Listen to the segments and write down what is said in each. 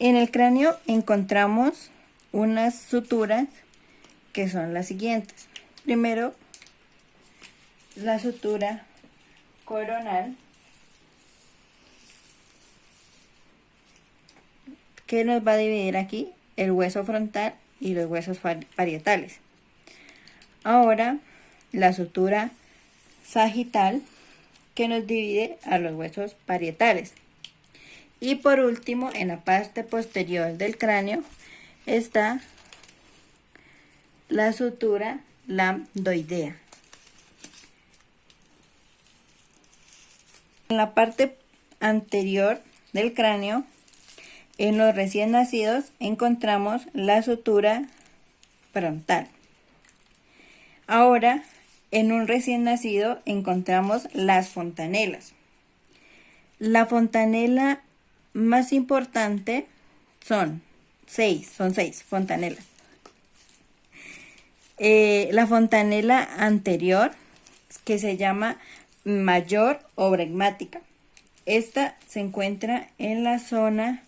En el cráneo encontramos unas suturas que son las siguientes. Primero, la sutura coronal, que nos va a dividir aquí el hueso frontal y los huesos parietales. Ahora, la sutura sagital, que nos divide a los huesos parietales. Y por último, en la parte posterior del cráneo está la sutura lambdoidea. En la parte anterior del cráneo, en los recién nacidos, encontramos la sutura frontal. Ahora, en un recién nacido, encontramos las fontanelas. La fontanela más importante son seis fontanelas. La fontanela anterior, que se llama mayor o bregmática. Esta se encuentra en la zona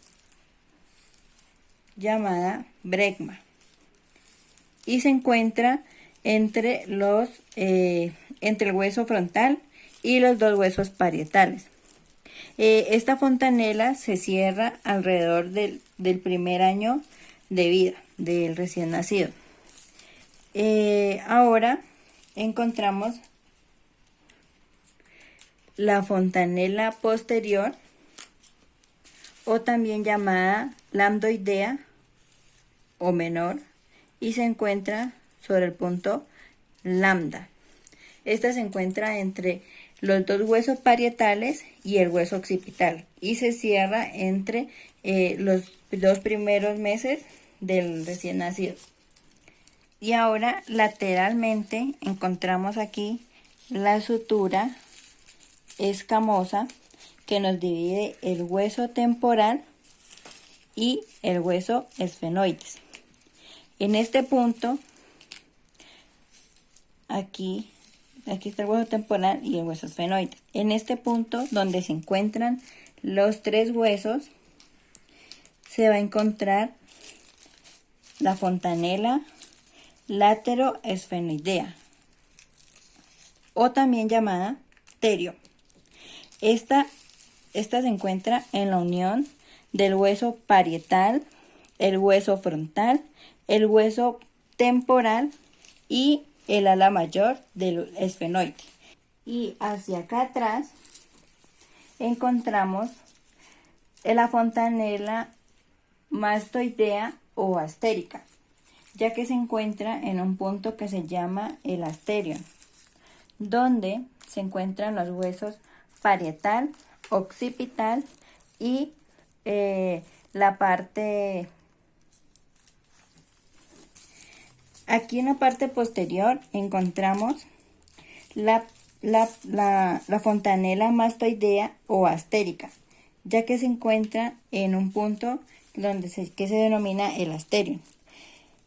llamada bregma y se encuentra entre el hueso frontal y los dos huesos parietales. Esta fontanela se cierra alrededor del primer año de vida del recién nacido. Ahora encontramos la fontanela posterior, o también llamada lambdoidea o menor, y se encuentra sobre el punto lambda. Esta se encuentra entre los dos huesos parietales y el hueso occipital y se cierra entre los dos primeros meses del recién nacido. Y ahora lateralmente encontramos aquí la sutura escamosa, que nos divide el hueso temporal y el hueso esfenoides. En este punto, aquí está el hueso temporal y el hueso esfenoide. En este punto, donde se encuentran los tres huesos, se va a encontrar la fontanela lateroesfenoidea, o también llamada terio. Esta se encuentra en la unión del hueso parietal, el hueso frontal, el hueso temporal y el ala mayor del esfenoide. Y hacia acá atrás encontramos la fontanela mastoidea o astérica, ya que se encuentra en un punto que se llama el asterion, donde se encuentran los huesos parietal, occipital y la parte... Aquí en la parte posterior encontramos la fontanela mastoidea o astérica, ya que se encuentra en un punto que se denomina el asterion.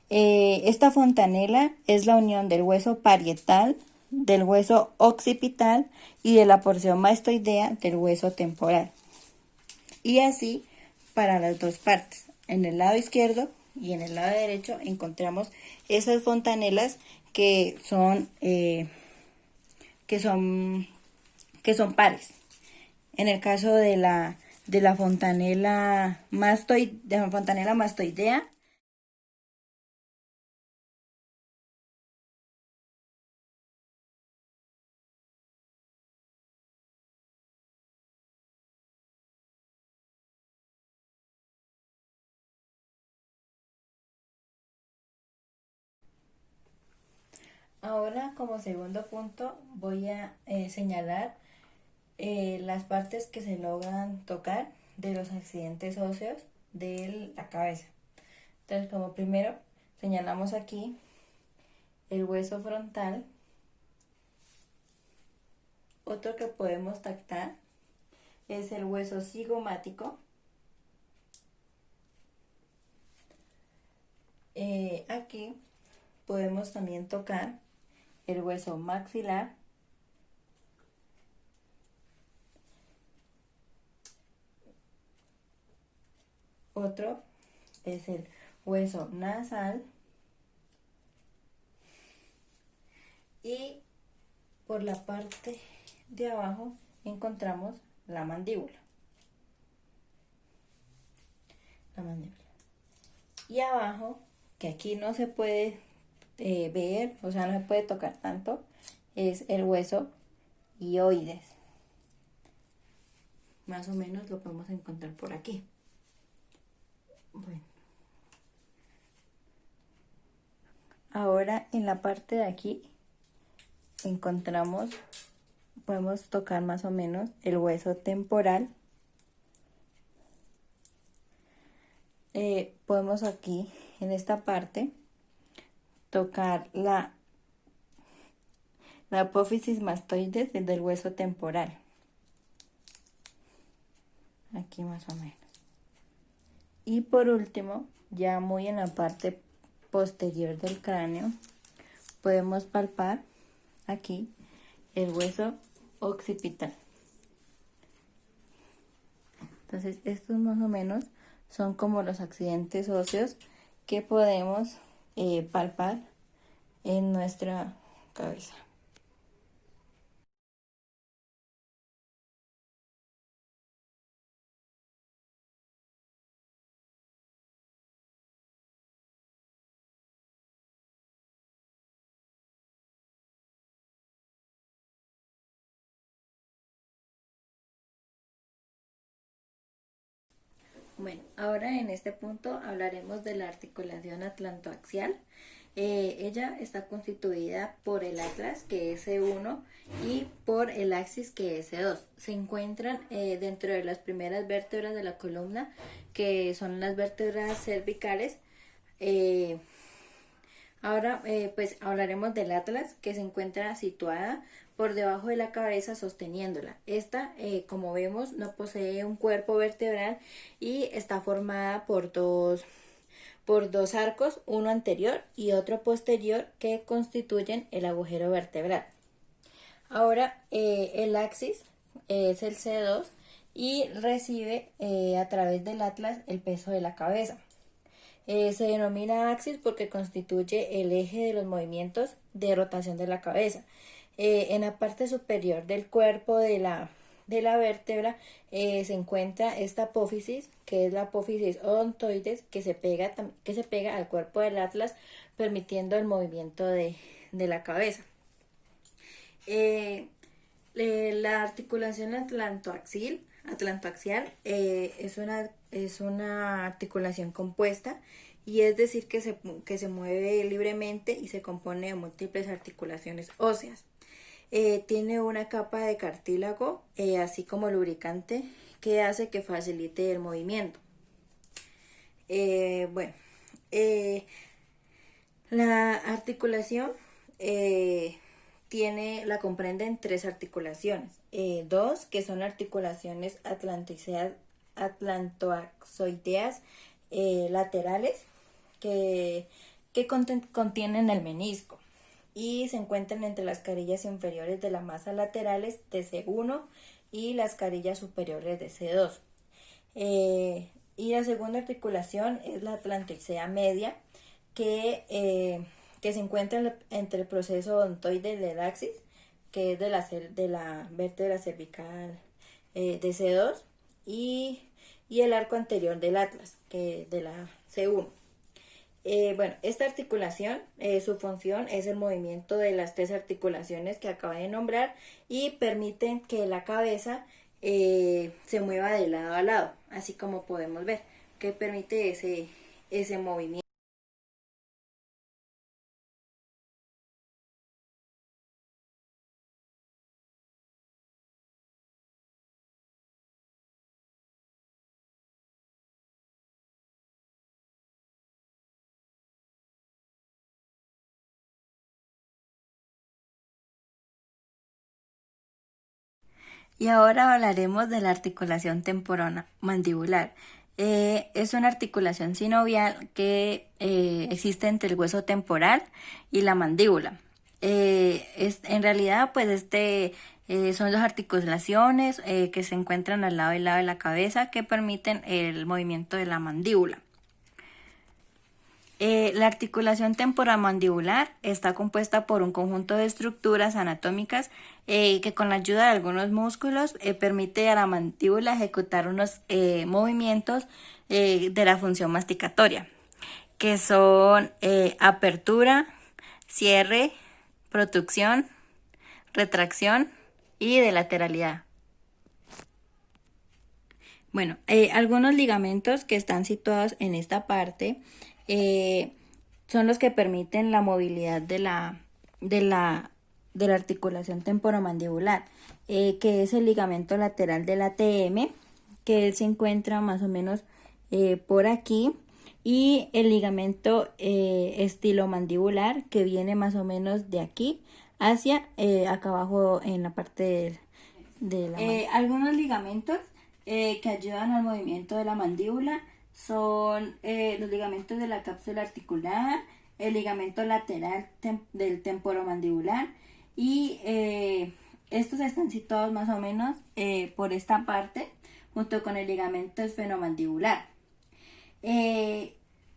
Esta fontanela es la unión del hueso parietal, del hueso occipital y de la porción mastoidea del hueso temporal. Y así para las dos partes. En el lado izquierdo y en el lado derecho encontramos esas fontanelas que son pares. En el caso de la fontanela mastoidea, ahora, como segundo punto, voy a señalar las partes que se logran tocar de los accidentes óseos de la cabeza. Entonces, como primero, señalamos aquí el hueso frontal. Otro que podemos tactar es el hueso cigomático. Aquí podemos también tocar el hueso maxilar. otro es el hueso nasal y por la parte de abajo encontramos la mandíbula. Y abajo, que aquí no se puede ver, o sea, no se puede tocar tanto, es el hueso hioides. Más o menos lo podemos encontrar por aquí. Bueno. Ahora en la parte de aquí encontramos, podemos tocar más o menos el hueso temporal. Podemos aquí en esta parte tocar la apófisis mastoides del hueso temporal. Aquí más o menos. Y por último, ya muy en la parte posterior del cráneo, podemos palpar aquí el hueso occipital. Entonces, estos más o menos son como los accidentes óseos que podemos palpar en nuestra cabeza. Bueno, ahora en este punto hablaremos de la articulación atlantoaxial. Ella está constituida por el atlas, que es C1, y por el axis, que es C2. Se encuentran dentro de las primeras vértebras de la columna, que son las vértebras cervicales. Ahora pues hablaremos del atlas, que se encuentra situada por debajo de la cabeza sosteniéndola. Esta, como vemos, no posee un cuerpo vertebral y está formada por dos arcos, uno anterior y otro posterior, que constituyen el agujero vertebral. Ahora el axis es el C2 y recibe a través del atlas el peso de la cabeza. Se denomina axis porque constituye el eje de los movimientos de rotación de la cabeza. En la parte superior del cuerpo de la vértebra se encuentra esta apófisis, que es la apófisis odontoides, que se pega al cuerpo del atlas, permitiendo el movimiento de la cabeza. La articulación atlantoaxial es una articulación compuesta, y es decir que se mueve libremente y se compone de múltiples articulaciones óseas. Tiene una capa de cartílago, así como lubricante, que hace que facilite el movimiento. La articulación la comprenden tres articulaciones, dos que son articulaciones atlantoaxoideas laterales, que contienen el menisco y se encuentran entre las carillas inferiores de la masa laterales de C1 y las carillas superiores de C2. Y la segunda articulación es la atlantoixea media, que se encuentra entre el proceso odontoide del axis, que es de la vértebra cervical de C2, y el arco anterior del atlas, que es de la C1. Esta articulación, su función es el movimiento de las tres articulaciones que acabo de nombrar, y permiten que la cabeza se mueva de lado a lado, así como podemos ver, que permite ese movimiento. Y ahora hablaremos de la articulación temporomandibular. Es una articulación sinovial que existe entre el hueso temporal y la mandíbula. En realidad, pues Son dos articulaciones que se encuentran al lado y lado de la cabeza que permiten el movimiento de la mandíbula. La articulación temporomandibular está compuesta por un conjunto de estructuras anatómicas que con la ayuda de algunos músculos permite a la mandíbula ejecutar unos movimientos de la función masticatoria, que son apertura, cierre, protucción, retracción y de lateralidad. Bueno, algunos ligamentos que están situados en esta parte son los que permiten la movilidad de la articulación temporomandibular, que es el ligamento lateral del ATM, que él se encuentra más o menos por aquí, y el ligamento estilomandibular, que viene más o menos de aquí hacia acá abajo en la parte de la mandíbula. Algunos ligamentos que ayudan al movimiento de la mandíbula son los ligamentos de la cápsula articular, el ligamento lateral del temporomandibular, y estos están situados más o menos por esta parte junto con el ligamento esfenomandibular.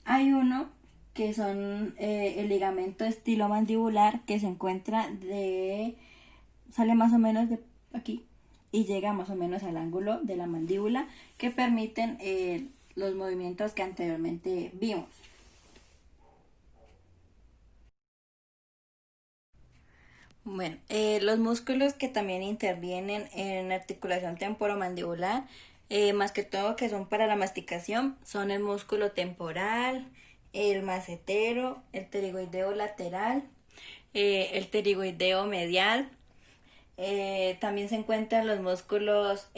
Hay uno que son el ligamento estilomandibular, que se encuentra sale más o menos de aquí y llega más o menos al ángulo de la mandíbula, que permiten los movimientos que anteriormente vimos. Bueno, los músculos que también intervienen en la articulación temporomandibular, más que todo que son para la masticación, son el músculo temporal, el macetero, el pterigoideo lateral, el pterigoideo medial. También se encuentran los músculos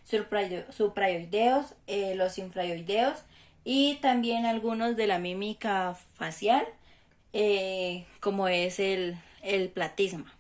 suprayoideos, los infrayoideos, y también algunos de la mímica facial, como es el platisma.